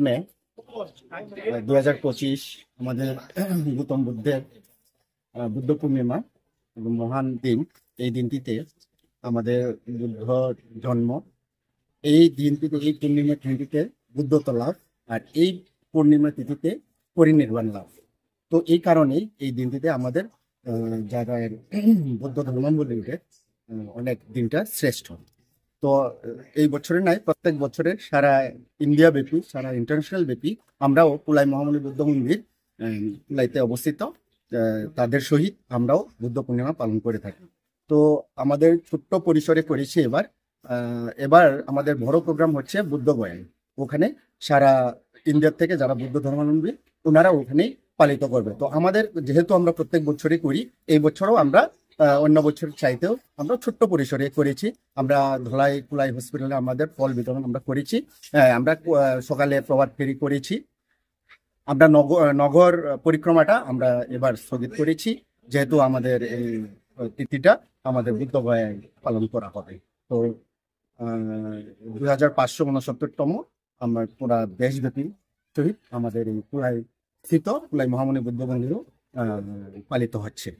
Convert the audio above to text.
মে 2025 আমাদের গৌতম বুদ্ধের বুদ্ধ পূর্ণিমা এবং মহান দিন। এই দিনটিতে আমাদের বুদ্ধ জন্ম, এই দিনটিতে, এই পূর্ণিমা তিথিতে বুদ্ধত্ব লাভ, আর এই পূর্ণিমা তিথিতে পরিনির্বাণ লাভ। তো এই কারণেই এই দিনটিতে আমাদের যারা বৌদ্ধ ধর্মাবলম্বীদের অনেক দিনটা শ্রেষ্ঠ। তো এই বছরে নাই, প্রত্যেক বছরে সারা ইন্ডিয়া ব্যাপী, সারা ইন্টারন্যাশনাল ব্যাপী আমরাও কুলাই মহামুনি বুদ্ধ মন্দির কুলাইতে অবস্থিত তাদের সহিত আমরাও বুদ্ধ পূর্ণিমা পালন করে থাকি। তো আমাদের ছোট্ট পরিসরে করেছি এবার আমাদের বড় প্রোগ্রাম হচ্ছে বুদ্ধ গয়ান। ওখানে সারা ইন্ডিয়ার থেকে যারা বুদ্ধ ধর্মাবলম্বী ওনারা ওখানেই পালিত করবে। তো আমাদের যেহেতু আমরা প্রত্যেক বছরই করি, এই বছরও আমরা অন্য বছরের চাইতেও আমরা ছোট্ট পরিসরে করেছি। আমরা ধলাই কুলাই হসপিটালে আমাদের ফল বিতরণ আমরা করেছি। আমরা সকালে প্রভাত ফেরি করেছি। আমরা নগর পরিক্রমাটা আমরা এবার স্থগিত করেছি, যেহেতু আমাদের এই তিথিটা আমাদের বুদ্ধ গয়ায় পালন করা হবে। তো 2569তম আমার পুরা দেশব্যাপী সহিত আমাদের এই কুলাই স্থিত কুলাই মহামুনি বুদ্ধ মন্দিরও পালিত হচ্ছে।